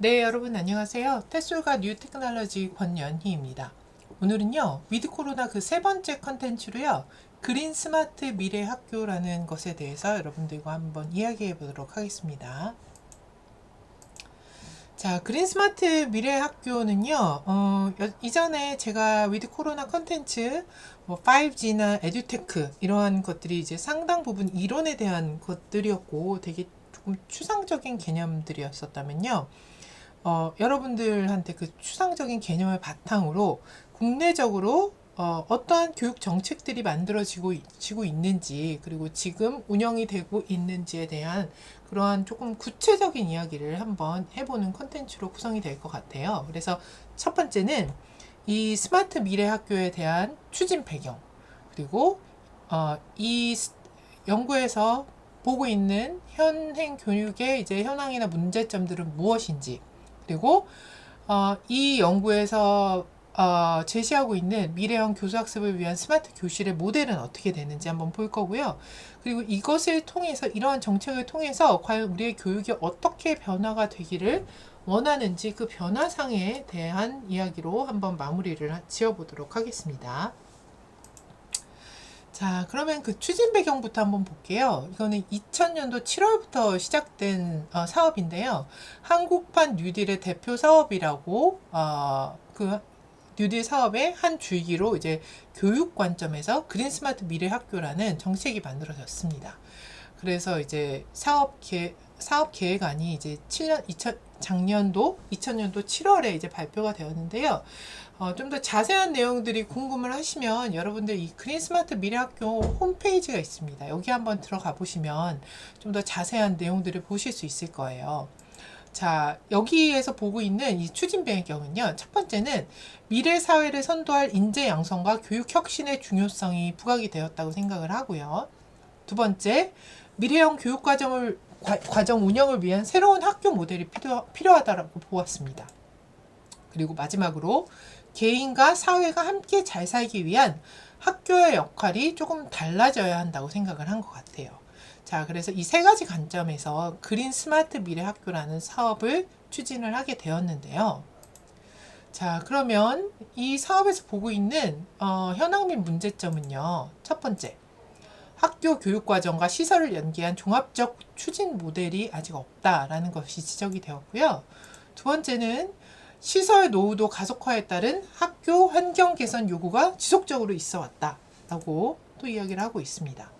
네, 여러분 안녕하세요. 테솔과 뉴 테크놀로지 권연희입니다. 오늘은요, 위드 코로나 그 세 번째 컨텐츠로요, 그린 스마트 미래 학교라는 것에 대해서 여러분들과 한번 이야기해 보도록 하겠습니다. 자, 그린 스마트 미래 학교는요, 이전에 제가 위드 코로나 컨텐츠, 뭐 5G나 에듀테크 이러한 것들이 이제 상당 부분 이론에 대한 것들이었고 되게 조금 추상적인 개념들이었었다면요. 여러분들한테 그 추상적인 개념을 바탕으로 국내적으로 어떠한 교육 정책들이 지고 있는지, 그리고 지금 운영이 되고 있는지에 대한 그러한 조금 구체적인 이야기를 한번 해보는 컨텐츠로 구성이 될 것 같아요. 그래서 첫 번째는 이 스마트 미래 학교에 대한 추진 배경, 그리고 이 연구에서 보고 있는 현행 교육의 이제 현황이나 문제점들은 무엇인지, 그리고 이 연구에서 제시하고 있는 미래형 교수학습을 위한 스마트 교실의 모델은 어떻게 되는지 한번 볼 거고요. 그리고 이것을 통해서, 이러한 정책을 통해서 과연 우리의 교육이 어떻게 변화가 되기를 원하는지 그 변화상에 대한 이야기로 한번 마무리를 지어보도록 하겠습니다. 자, 그러면 그 추진 배경부터 한번 볼게요. 이거는 2000년도 7월부터 시작된 사업인데요. 한국판 뉴딜의 대표 사업이라고 그 뉴딜 사업의 한 줄기로 이제 교육 관점에서 그린 스마트 미래 학교라는 정책이 만들어졌습니다. 그래서 이제 사업 계획안이 이제 2000년도 7월에 이제 발표가 되었는데요. 좀 더 자세한 내용들이 궁금을 하시면 여러분들 이 그린 스마트 미래학교 홈페이지가 있습니다. 여기 한번 들어가 보시면 좀 더 자세한 내용들을 보실 수 있을 거예요. 자, 여기에서 보고 있는 이 추진 배경은요. 첫 번째는 미래 사회를 선도할 인재 양성과 교육 혁신의 중요성이 부각이 되었다고 생각을 하고요. 두 번째, 미래형 교육 과정 운영을 위한 새로운 학교 모델이 필요하다고 보았습니다. 그리고 마지막으로 개인과 사회가 함께 잘 살기 위한 학교의 역할이 조금 달라져야 한다고 생각을 한 것 같아요. 자, 그래서 이 세 가지 관점에서 그린 스마트 미래 학교라는 사업을 추진을 하게 되었는데요. 자, 그러면 이 사업에서 보고 있는 현황 및 문제점은요. 첫 번째, 학교 교육과정과 시설을 연계한 종합적 추진 모델이 아직 없다라는 것이 지적이 되었고요. 두 번째는 시설 노후도 가속화에 따른 학교 환경 개선 요구가 지속적으로 있어 왔다라고 또 이야기를 하고 있습니다.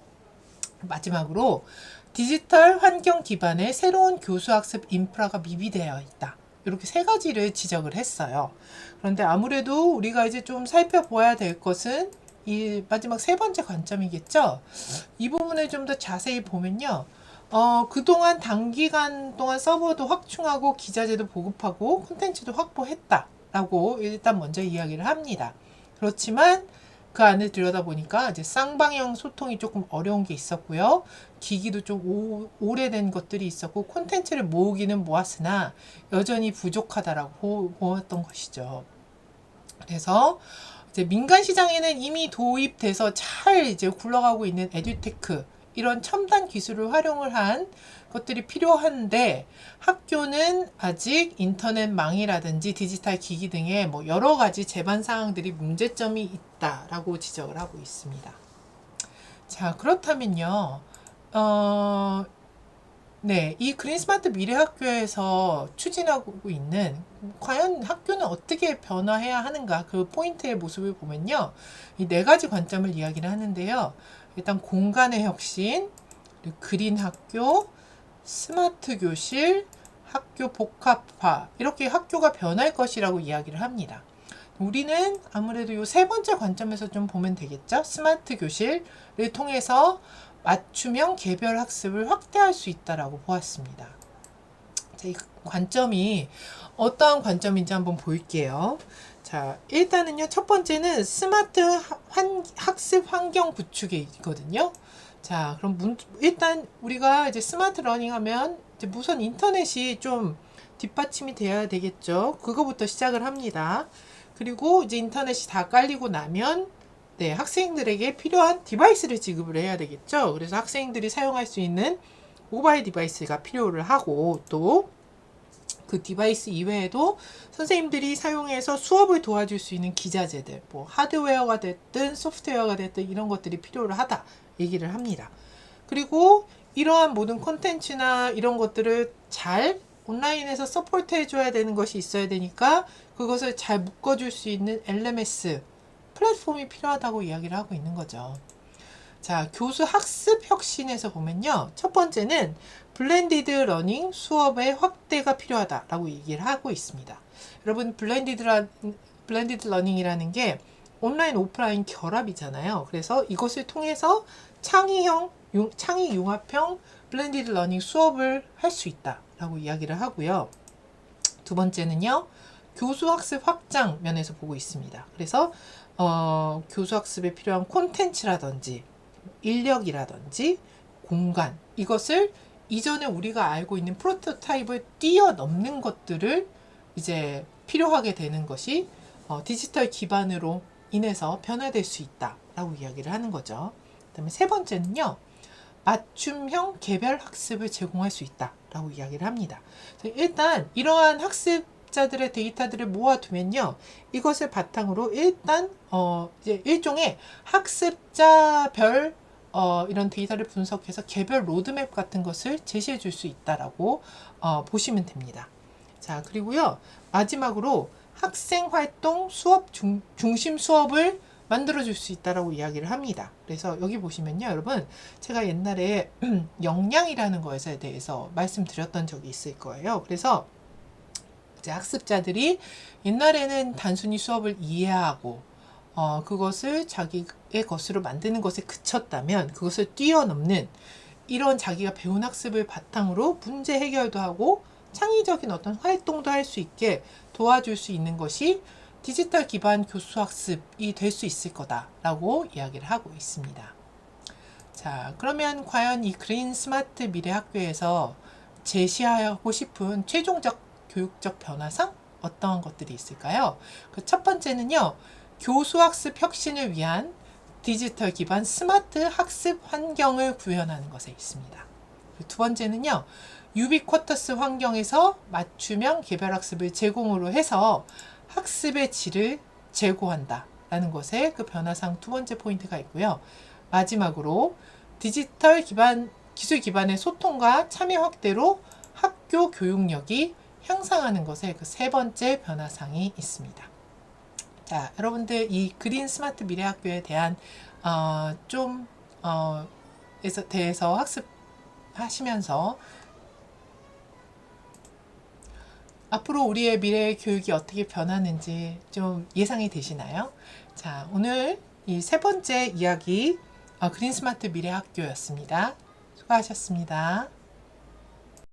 마지막으로 디지털 환경 기반의 새로운 교수학습 인프라가 미비되어 있다. 이렇게 세 가지를 지적을 했어요. 그런데 아무래도 우리가 이제 좀 살펴봐야 될 것은 이 마지막 세 번째 관점이겠죠. 이 부분을 좀 더 자세히 보면요. 그동안 단기간 동안 서버도 확충하고 기자재도 보급하고 콘텐츠도 확보했다라고 일단 먼저 이야기를 합니다. 그렇지만 그 안을 들여다보니까 이제 쌍방향 소통이 조금 어려운 게 있었고요. 기기도 좀 오래된 것들이 있었고 콘텐츠를 모으기는 모았으나 여전히 부족하다라고 보았던 것이죠. 그래서 이제 민간 시장에는 이미 도입돼서 잘 이제 굴러가고 있는 에듀테크 이런 첨단 기술을 활용을 한 것들이 필요한데 학교는 아직 인터넷망이라든지 디지털 기기 등의 뭐 여러 가지 제반 사항들이 문제점이 있다라고 지적을 하고 있습니다. 자, 그렇다면요. 네, 이 그린 스마트 미래 학교에서 추진하고 있는 과연 학교는 어떻게 변화해야 하는가 그 포인트의 모습을 보면요. 이 네 가지 관점을 이야기를 하는데요. 일단 공간의 혁신, 그리고 그린 학교, 스마트 교실, 학교 복합화 이렇게 학교가 변할 것이라고 이야기를 합니다. 우리는 아무래도 이 세 번째 관점에서 좀 보면 되겠죠. 스마트 교실을 통해서 맞춤형 개별 학습을 확대할 수 있다라고 보았습니다. 자, 이 관점이 어떠한 관점인지 한번 볼게요. 자, 일단은요, 첫 번째는 스마트 학습 환경 구축이거든요. 자, 그럼 일단 우리가 이제 스마트 러닝 하면 이제 우선 인터넷이 좀 뒷받침이 돼야 되겠죠. 그거부터 시작을 합니다. 그리고 이제 인터넷이 다 깔리고 나면 네, 학생들에게 필요한 디바이스를 지급을 해야 되겠죠. 그래서 학생들이 사용할 수 있는 모바일 디바이스가 필요를 하고 또 그 디바이스 이외에도 선생님들이 사용해서 수업을 도와줄 수 있는 기자재들, 뭐 하드웨어가 됐든 소프트웨어가 됐든 이런 것들이 필요로 하다 얘기를 합니다. 그리고 이러한 모든 콘텐츠나 이런 것들을 잘 온라인에서 서포트 해줘야 되는 것이 있어야 되니까 그것을 잘 묶어줄 수 있는 LMS 플랫폼이 필요하다고 이야기를 하고 있는 거죠. 자, 교수 학습 혁신에서 보면요. 첫 번째는 블렌디드 러닝 수업의 확대가 필요하다라고 얘기를 하고 있습니다. 여러분, 블렌디드 러닝이라는 게 온라인, 오프라인 결합이잖아요. 그래서 이것을 통해서 창의 융합형 블렌디드 러닝 수업을 할 수 있다라고 이야기를 하고요. 두 번째는요. 교수 학습 확장 면에서 보고 있습니다. 그래서 교수 학습에 필요한 콘텐츠라든지 인력이라든지 공간, 이것을 이전에 우리가 알고 있는 프로토타입을 뛰어넘는 것들을 이제 필요하게 되는 것이 디지털 기반으로 인해서 변화될 수 있다라고 이야기를 하는 거죠. 그다음에 세 번째는요. 맞춤형 개별 학습을 제공할 수 있다라고 이야기를 합니다. 일단 이러한 학습자들의 데이터들을 모아두면요. 이것을 바탕으로 일단 이제 일종의 학습자별 이런 데이터를 분석해서 개별 로드맵 같은 것을 제시해 줄 수 있다라고 보시면 됩니다. 자, 그리고요. 마지막으로 학생 활동 수업 중심 수업을 만들어 줄 수 있다라고 이야기를 합니다. 그래서 여기 보시면요, 여러분, 제가 옛날에 역량이라는 것에 대해서 말씀드렸던 적이 있을 거예요. 그래서 이제 학습자들이 옛날에는 단순히 수업을 이해하고 그것을 자기의 것으로 만드는 것에 그쳤다면 그것을 뛰어넘는 이런 자기가 배운 학습을 바탕으로 문제 해결도 하고 창의적인 어떤 활동도 할 수 있게 도와줄 수 있는 것이 디지털 기반 교수 학습이 될 수 있을 거다라고 이야기를 하고 있습니다. 자, 그러면 과연 이 그린 스마트 미래 학교에서 제시하고 싶은 최종적 교육적 변화상 어떤 것들이 있을까요? 그 첫 번째는요. 교수 학습 혁신을 위한 디지털 기반 스마트 학습 환경을 구현하는 것에 있습니다. 두 번째는요. 유비쿼터스 환경에서 맞춤형 개별 학습을 제공으로 해서 학습의 질을 제고한다 라는 것에 그 변화상 두 번째 포인트가 있고요. 마지막으로 디지털 기반, 기술 기반의 소통과 참여 확대로 학교 교육력이 향상하는 것에 그 세 번째 변화상이 있습니다. 자, 여러분들 이 그린 스마트 미래학교에 대한 대해서 학습하시면서 앞으로 우리의 미래의 교육이 어떻게 변하는지 좀 예상이 되시나요? 자, 오늘 이 세 번째 이야기 그린 스마트 미래학교였습니다. 수고하셨습니다.